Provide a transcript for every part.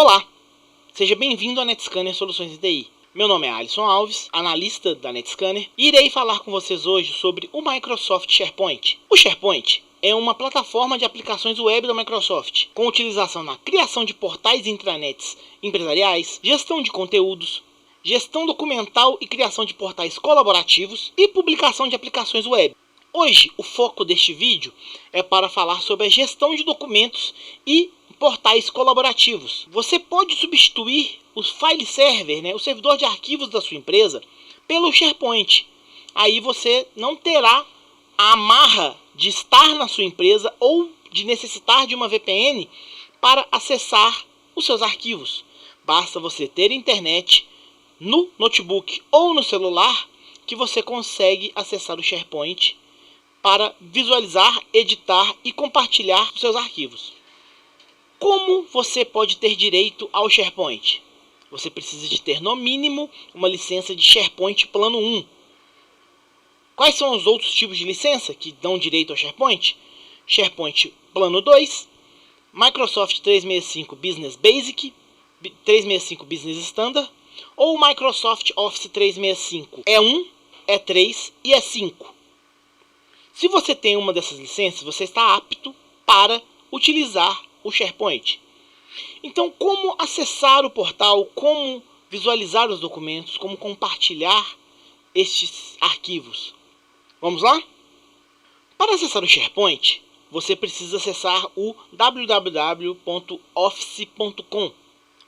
Olá, seja bem-vindo à Netscanner Soluções de TI. Meu nome é Alisson Alves, analista da Netscanner, e irei falar com vocês hoje sobre o Microsoft SharePoint. O SharePoint é uma plataforma de aplicações web da Microsoft, com utilização na criação de portais e intranets empresariais, gestão de conteúdos, gestão documental e criação de portais colaborativos e publicação de aplicações web. Hoje, o foco deste vídeo é para falar sobre a gestão de documentos e portais colaborativos. Você pode substituir o file server, o servidor de arquivos da sua empresa, pelo SharePoint. Aí você não terá a amarra de estar na sua empresa ou de necessitar de uma VPN para acessar os seus arquivos. Basta você ter internet no notebook ou no celular que você consegue acessar o SharePoint para visualizar, editar e compartilhar os seus arquivos. Como você pode ter direito ao SharePoint? Você precisa de ter no mínimo uma licença de SharePoint Plano 1. Quais são os outros tipos de licença que dão direito ao SharePoint? SharePoint Plano 2, Microsoft 365 Business Basic, 365 Business Standard ou Microsoft Office 365 E1, E3 e E5. Se você tem uma dessas licenças, você está apto para utilizar o SharePoint. Então, como acessar o portal, como visualizar os documentos, como compartilhar estes arquivos? Vamos lá? Para acessar o SharePoint, você precisa acessar o www.office.com,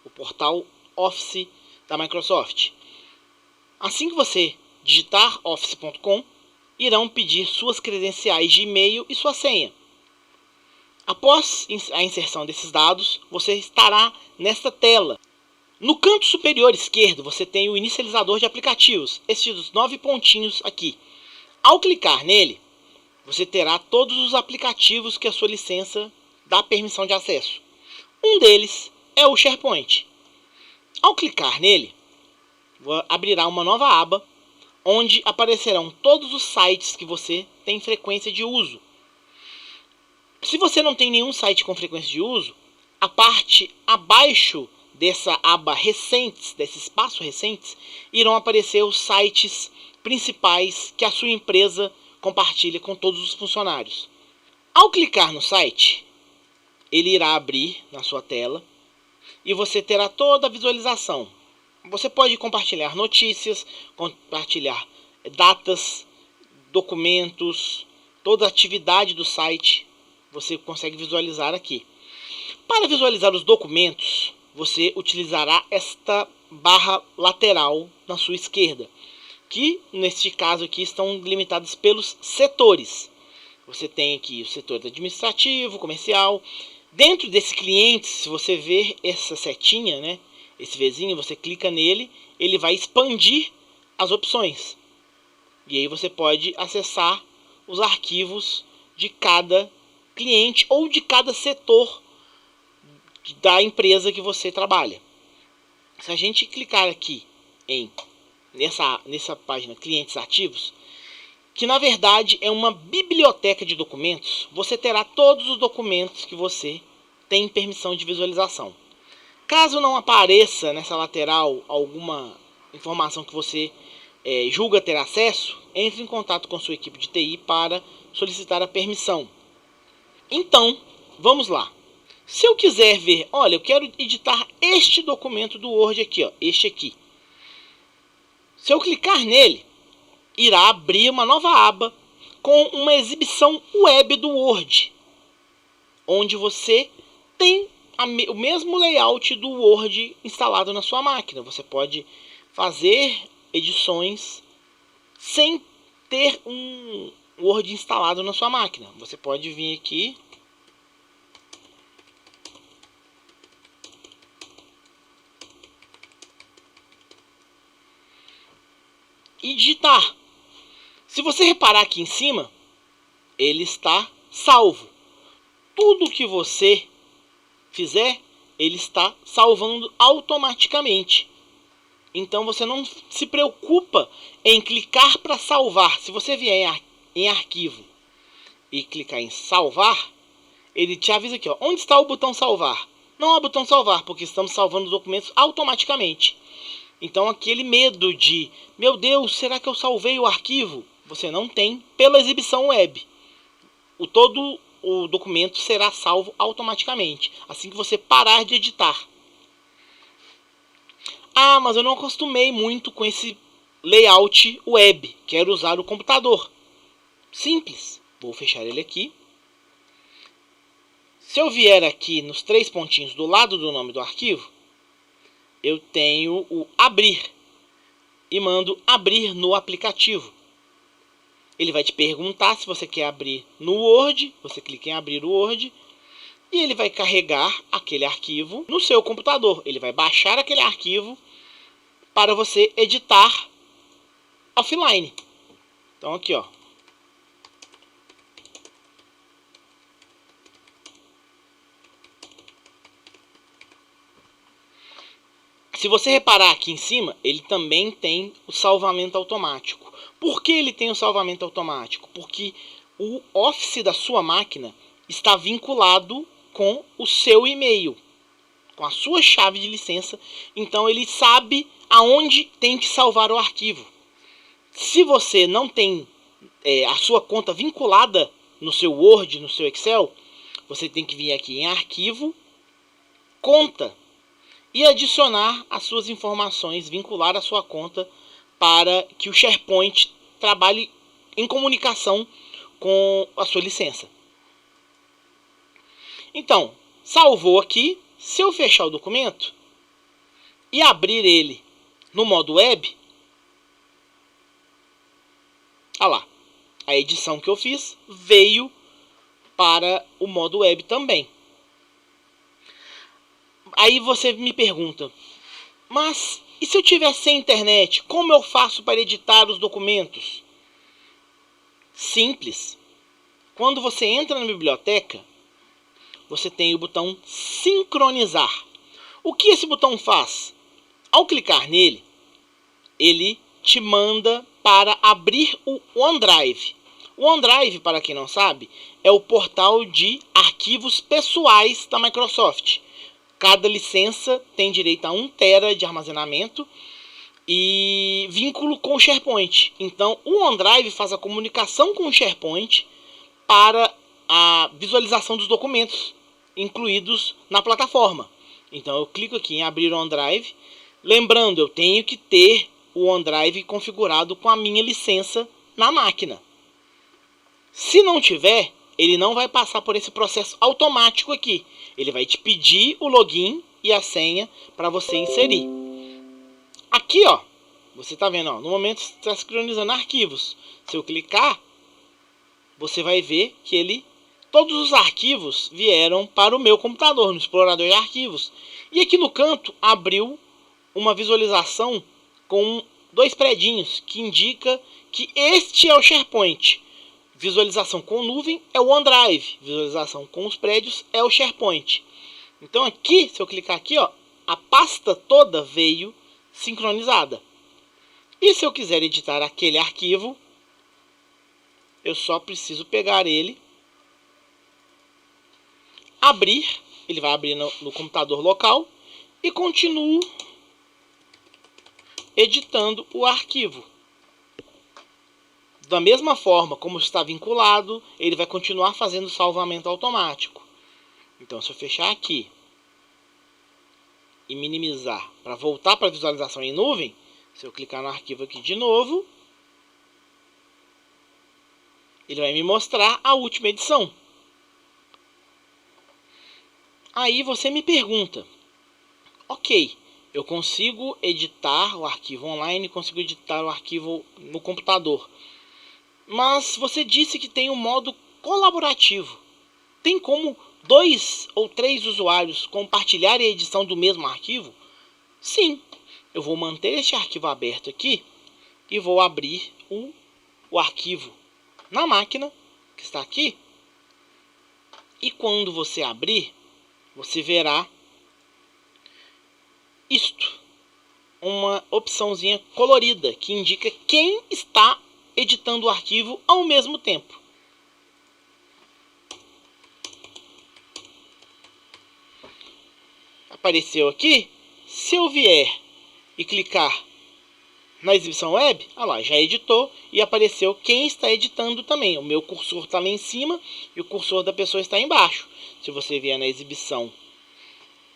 o portal Office da Microsoft. Assim que você digitar office.com, irão pedir suas credenciais de e-mail e sua senha. Após a inserção desses dados, você estará nesta tela. No canto superior esquerdo, você tem o inicializador de aplicativos, estes 9 pontinhos aqui. Ao clicar nele, você terá todos os aplicativos que a sua licença dá permissão de acesso. Um deles é o SharePoint. Ao clicar nele, abrirá uma nova aba, onde aparecerão todos os sites que você tem frequência de uso. Se você não tem nenhum site com frequência de uso, a parte abaixo dessa aba recentes, desse espaço recentes, irão aparecer os sites principais que a sua empresa compartilha com todos os funcionários. Ao clicar no site, ele irá abrir na sua tela e você terá toda a visualização. Você pode compartilhar notícias, compartilhar datas, documentos, toda a atividade do site. Você consegue visualizar aqui. Para visualizar os documentos, você utilizará esta barra lateral na sua esquerda, que neste caso aqui estão limitados pelos setores. Você tem aqui o setor administrativo, comercial. Dentro desse cliente, se você ver essa setinha, esse Vzinho, você clica nele, ele vai expandir as opções. E aí você pode acessar os arquivos de cada cliente ou de cada setor da empresa que você trabalha. Se a gente clicar aqui nessa página clientes ativos, que na verdade é uma biblioteca de documentos, você terá todos os documentos que você tem permissão de visualização. Caso não apareça nessa lateral alguma informação que você julga ter acesso, entre em contato com sua equipe de TI para solicitar a permissão. Então, vamos lá. Se eu quiser ver, olha, eu quero editar este documento do Word aqui, este aqui. Se eu clicar nele, irá abrir uma nova aba com uma exibição web do Word, onde você tem o mesmo layout do Word instalado na sua máquina. Você pode fazer edições sem ter um Word instalado na sua máquina. Você pode vir aqui e digitar. Se você reparar aqui em cima, ele está salvo. Tudo que você fizer, ele está salvando automaticamente. Então você não se preocupa em clicar para salvar. Se você vier em arquivo e clicar em salvar, ele te avisa aqui, onde está o botão salvar? Não há botão salvar, porque estamos salvando os documentos automaticamente. Então aquele medo de, meu Deus, será que eu salvei o arquivo? Você não tem pela exibição web. Todo o documento será salvo automaticamente, assim que você parar de editar. Ah, mas eu não acostumei muito com esse layout web, quero usar o computador. Simples, vou fechar ele aqui. Se eu vier aqui nos 3 pontinhos do lado do nome do arquivo, eu tenho o abrir e mando abrir no aplicativo. Ele vai te perguntar se você quer abrir no Word, você clica em abrir o Word e ele vai carregar aquele arquivo no seu computador. Ele vai baixar aquele arquivo para você editar offline. Então aqui, ó. Se você reparar aqui em cima, ele também tem o salvamento automático. Por que ele tem o salvamento automático? Porque o Office da sua máquina está vinculado com o seu e-mail, com a sua chave de licença. Então ele sabe aonde tem que salvar o arquivo. Se você não tem a sua conta vinculada no seu Word, no seu Excel, você tem que vir aqui em arquivo, conta, e adicionar as suas informações, vincular a sua conta para que o SharePoint trabalhe em comunicação com a sua licença. Então, salvou aqui. Se eu fechar o documento e abrir ele no modo web, olha lá, a edição que eu fiz veio para o modo web também. Aí você me pergunta, mas e se eu tiver sem internet, como eu faço para editar os documentos? Simples. Quando você entra na biblioteca, você tem o botão sincronizar. O que esse botão faz? Ao clicar nele, ele te manda para abrir o OneDrive. O OneDrive, para quem não sabe, é o portal de arquivos pessoais da Microsoft. Cada licença tem direito a 1 TB de armazenamento e vínculo com o SharePoint. Então, o OneDrive faz a comunicação com o SharePoint para a visualização dos documentos incluídos na plataforma. Então, eu clico aqui em abrir o OneDrive. Lembrando, eu tenho que ter o OneDrive configurado com a minha licença na máquina. Se não tiver, ele não vai passar por esse processo automático aqui. Ele vai te pedir o login e a senha para você inserir. Aqui, ó, você está vendo, ó, no momento está sincronizando arquivos. Se eu clicar, você vai ver que todos os arquivos vieram para o meu computador, no explorador de arquivos. E aqui no canto abriu uma visualização com 2 predinhos, que indica que este é o SharePoint. Visualização com nuvem é o OneDrive. Visualização com os prédios é o SharePoint. Então aqui, se eu clicar aqui, ó, a pasta toda veio sincronizada. E se eu quiser editar aquele arquivo, eu só preciso pegar ele, abrir, ele vai abrir no computador local e continuo editando o arquivo. Da mesma forma como está vinculado, ele vai continuar fazendo salvamento automático. Então, se eu fechar aqui e minimizar para voltar para a visualização em nuvem, se eu clicar no arquivo aqui de novo, ele vai me mostrar a última edição. Aí você me pergunta, ok, eu consigo editar o arquivo online, consigo editar o arquivo no computador. Mas você disse que tem um modo colaborativo. Tem como 2 ou 3 usuários compartilharem a edição do mesmo arquivo? Sim. Eu vou manter este arquivo aberto aqui e vou abrir o arquivo na máquina que está aqui. E quando você abrir, você verá isto, uma opçãozinha colorida que indica quem está editando o arquivo ao mesmo tempo. apareceu aqui, se eu vier e clicar na exibição web, olha lá, já editou e apareceu quem está editando também. O meu cursor está lá em cima e o cursor da pessoa está embaixo. Se você vier na exibição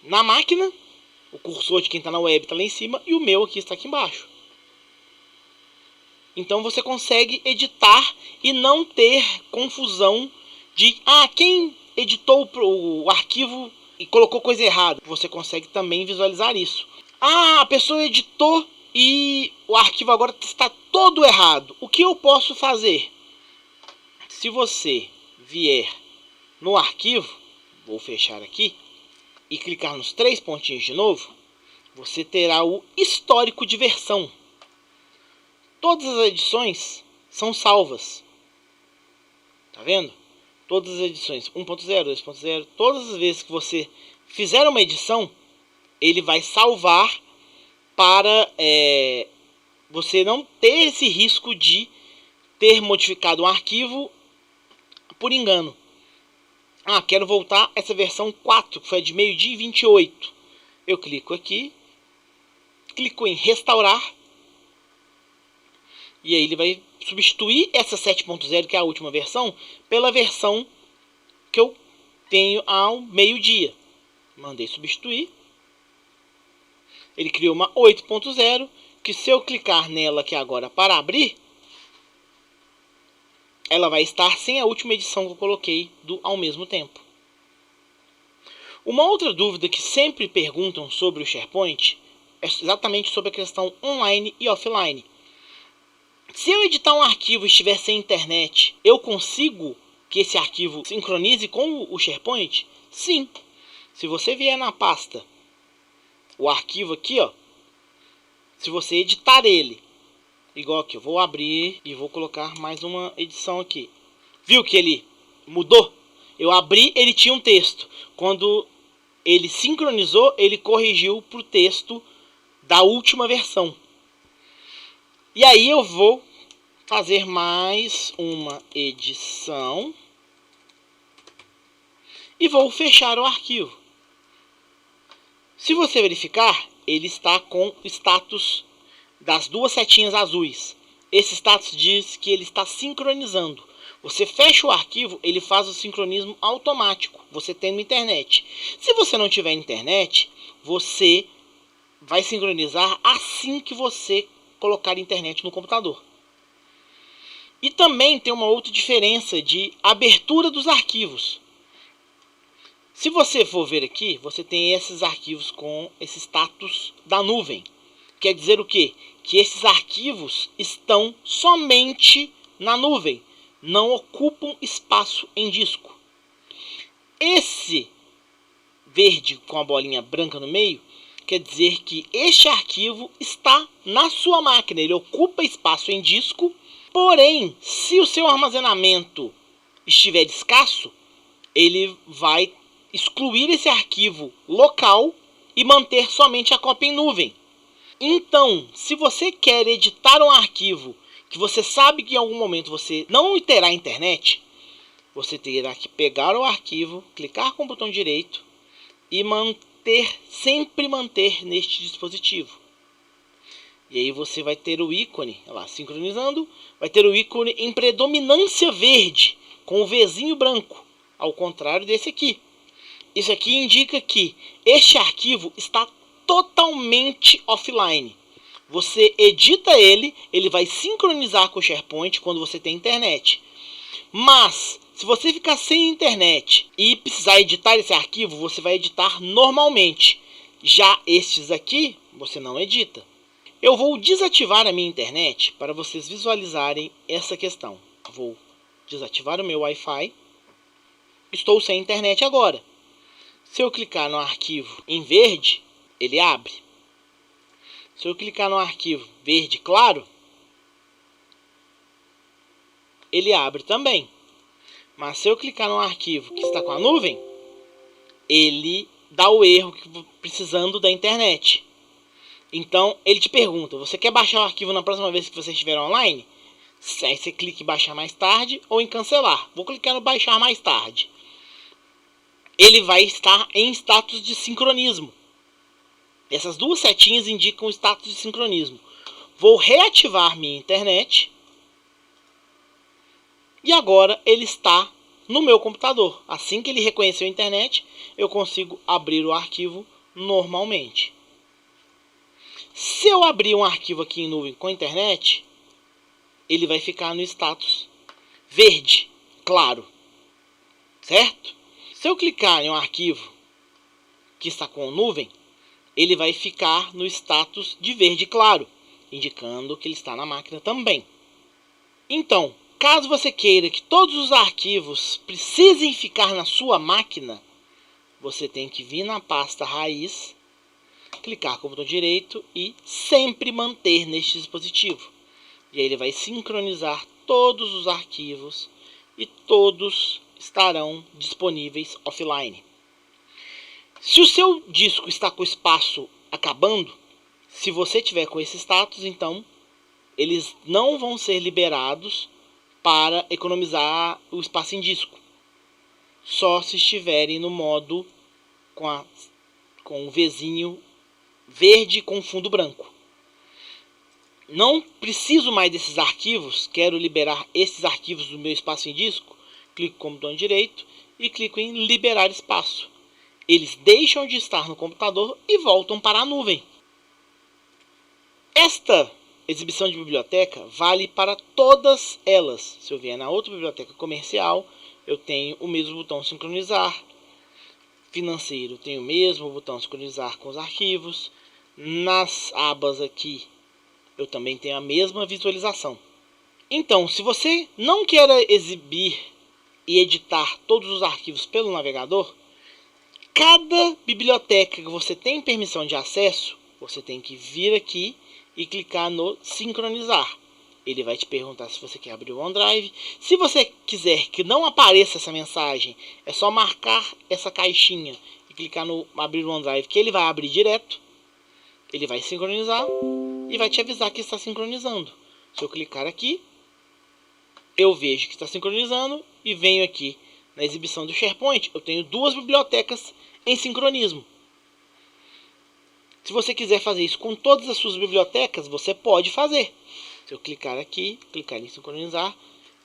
na máquina, o cursor de quem está na web está lá em cima e o meu aqui está aqui embaixo. Então você consegue editar e não ter confusão de quem editou o arquivo e colocou coisa errada. Você consegue também visualizar isso. A pessoa editou e o arquivo agora está todo errado. O que eu posso fazer? Se você vier no arquivo, vou fechar aqui, e clicar nos 3 pontinhos de novo, você terá o histórico de versão. Todas as edições são salvas. Tá vendo? Todas as edições 1.0, 2.0, todas as vezes que você fizer uma edição, ele vai salvar para você não ter esse risco de ter modificado um arquivo por engano. Quero voltar essa versão 4, que foi a de meio-dia e 28. Eu clico aqui, clico em restaurar, e aí ele vai substituir essa 7.0, que é a última versão, pela versão que eu tenho ao meio-dia. Mandei substituir. Ele criou uma 8.0, que se eu clicar nela aqui agora para abrir, ela vai estar sem a última edição que eu coloquei do ao mesmo tempo. Uma outra dúvida que sempre perguntam sobre o SharePoint é exatamente sobre a questão online e offline. Se eu editar um arquivo e estiver sem internet, eu consigo que esse arquivo sincronize com o SharePoint? Sim. Se você vier na pasta, o arquivo aqui, se você editar ele, igual aqui, eu vou abrir e vou colocar mais uma edição aqui. Viu que ele mudou? Eu abri, ele tinha um texto. Quando ele sincronizou, ele corrigiu para o texto da última versão. E aí eu vou fazer mais uma edição e vou fechar o arquivo. Se você verificar, ele está com o status das duas setinhas azuis. Esse status diz que ele está sincronizando. Você fecha o arquivo, ele faz o sincronismo automático, você tendo internet. Se você não tiver internet, você vai sincronizar assim que você colocar internet no computador. E também tem uma outra diferença de abertura dos arquivos. Se você for ver aqui, você tem esses arquivos com esse status da nuvem. Quer dizer o quê? Que esses arquivos estão somente na nuvem, não ocupam espaço em disco. Esse verde com a bolinha branca no meio quer dizer que este arquivo está na sua máquina, ele ocupa espaço em disco, porém, se o seu armazenamento estiver escasso, ele vai excluir esse arquivo local e manter somente a cópia em nuvem. Então, se você quer editar um arquivo que você sabe que em algum momento você não terá internet, você terá que pegar o arquivo, clicar com o botão direito e sempre manter neste dispositivo. E aí você vai ter o ícone, olha lá, sincronizando, vai ter o ícone em predominância verde, com o Vzinho branco, ao contrário desse aqui. Isso aqui indica que este arquivo está totalmente offline. Você edita ele, ele vai sincronizar com o SharePoint quando você tem internet. Mas, se você ficar sem internet e precisar editar esse arquivo, você vai editar normalmente. Já estes aqui, você não edita. Eu vou desativar a minha internet para vocês visualizarem essa questão. Vou desativar o meu Wi-Fi. Estou sem internet agora. Se eu clicar no arquivo em verde, ele abre. Se eu clicar no arquivo verde claro, ele abre também. Mas se eu clicar no arquivo que está com a nuvem, ele dá o erro precisando da internet. Então, ele te pergunta, você quer baixar o arquivo na próxima vez que você estiver online? Aí você clica em baixar mais tarde ou em cancelar. Vou clicar no baixar mais tarde. Ele vai estar em status de sincronismo. Essas duas setinhas indicam o status de sincronismo. Vou reativar minha internet. E agora ele está no meu computador. Assim que ele reconheceu a internet, eu consigo abrir o arquivo normalmente. Se eu abrir um arquivo aqui em nuvem com internet, ele vai ficar no status verde, claro. Certo? Se eu clicar em um arquivo que está com nuvem, ele vai ficar no status de verde claro, indicando que ele está na máquina também. Então, caso você queira que todos os arquivos precisem ficar na sua máquina, você tem que vir na pasta raiz, clicar com o botão direito e sempre manter neste dispositivo. E aí ele vai sincronizar todos os arquivos e todos estarão disponíveis offline. Se o seu disco está com o espaço acabando, se você tiver com esse status, então eles não vão ser liberados para economizar o espaço em disco. Só se estiverem no modo com o Vzinho verde com fundo branco. Não preciso mais desses arquivos, quero liberar esses arquivos do meu espaço em disco, clico com o botão direito e clico em liberar espaço. Eles deixam de estar no computador e voltam para a nuvem. Esta exibição de biblioteca vale para todas elas. Se eu vier na outra biblioteca comercial, eu tenho o mesmo botão sincronizar. Financeiro, tenho o mesmo botão sincronizar com os arquivos. Nas abas aqui, eu também tenho a mesma visualização. Então, se você não quer exibir e editar todos os arquivos pelo navegador, cada biblioteca que você tem permissão de acesso, você tem que vir aqui e clicar no sincronizar. Ele vai te perguntar se você quer abrir o OneDrive. Se você quiser que não apareça essa mensagem, é só marcar essa caixinha e clicar no abrir o OneDrive, que ele vai abrir direto. Ele vai sincronizar e vai te avisar que está sincronizando. Se eu clicar aqui, eu vejo que está sincronizando e venho aqui na exibição do SharePoint. Eu tenho duas bibliotecas em sincronismo. Se você quiser fazer isso com todas as suas bibliotecas, você pode fazer. Se eu clicar aqui, clicar em sincronizar,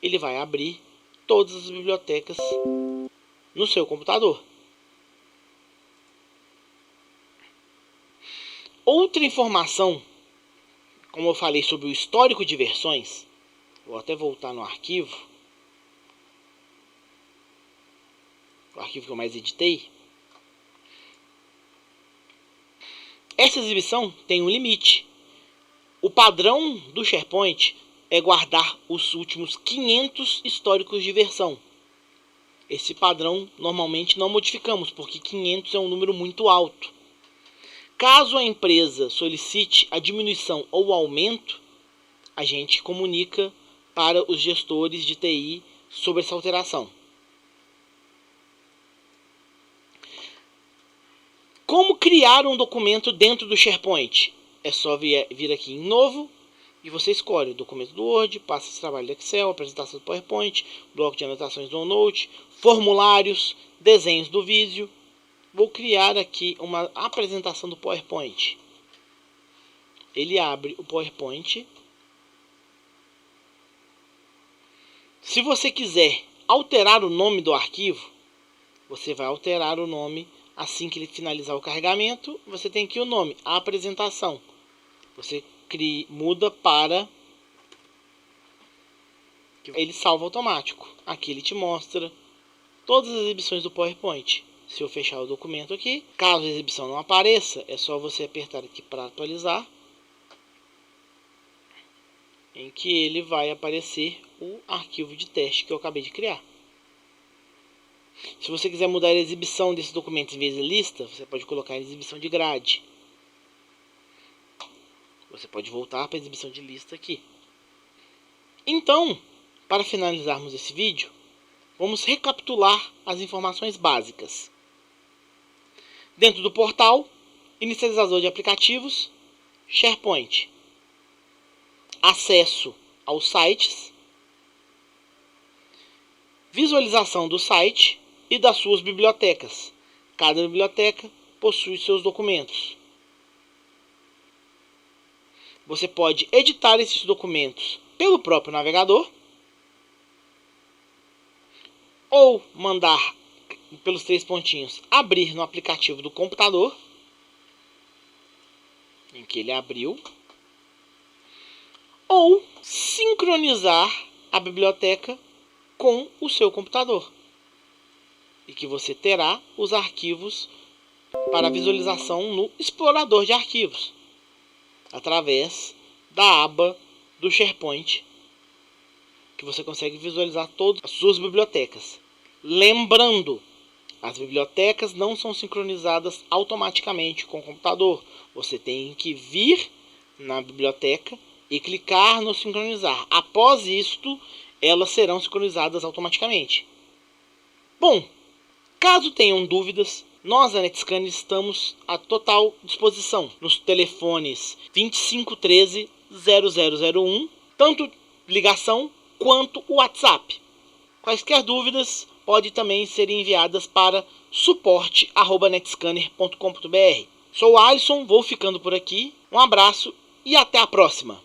ele vai abrir todas as bibliotecas no seu computador. Outra informação, como eu falei sobre o histórico de versões, vou até voltar no arquivo, o arquivo que eu mais editei. Essa exibição tem um limite. O padrão do SharePoint é guardar os últimos 500 históricos de versão. Esse padrão normalmente não modificamos, porque 500 é um número muito alto. Caso a empresa solicite a diminuição ou aumento, a gente comunica para os gestores de TI sobre essa alteração. Como criar um documento dentro do SharePoint? É só vir aqui em Novo e você escolhe o documento do Word, passa esse trabalho do Excel, apresentação do PowerPoint, bloco de anotações do OneNote, formulários, desenhos do Visio. Vou criar aqui uma apresentação do PowerPoint. Ele abre o PowerPoint. Se você quiser alterar o nome do arquivo, você vai alterar o nome assim que ele finalizar o carregamento. Você tem aqui o nome, a apresentação. Você muda para... ele salva automático. Aqui ele te mostra todas as exibições do PowerPoint. Se eu fechar o documento aqui, caso a exibição não apareça, é só você apertar aqui para atualizar, em que ele vai aparecer o arquivo de teste que eu acabei de criar. Se você quiser mudar a exibição desse documento em vez de lista, você pode colocar a exibição de grade. Você pode voltar para a exibição de lista aqui. Então, para finalizarmos esse vídeo, vamos recapitular as informações básicas. Dentro do portal, inicializador de aplicativos, SharePoint, acesso aos sites, visualização do site e das suas bibliotecas. Cada biblioteca possui seus documentos. Você pode editar esses documentos pelo próprio navegador ou mandar pelos 3 pontinhos abrir no aplicativo do computador em que ele abriu, ou sincronizar a biblioteca com o seu computador, e que você terá os arquivos para visualização no explorador de arquivos, através da aba do SharePoint, que você consegue visualizar todas as suas bibliotecas. Lembrando, as bibliotecas não são sincronizadas automaticamente com o computador. Você tem que vir na biblioteca e clicar no sincronizar. Após isto, elas serão sincronizadas automaticamente. Bom, caso tenham dúvidas, nós, a Netscaner, estamos à total disposição nos telefones 2513 0001, tanto ligação quanto o WhatsApp. Quaisquer dúvidas podem também ser enviadas para suporte@netscaner.com.br. Sou o Alisson, vou ficando por aqui. Um abraço e até a próxima!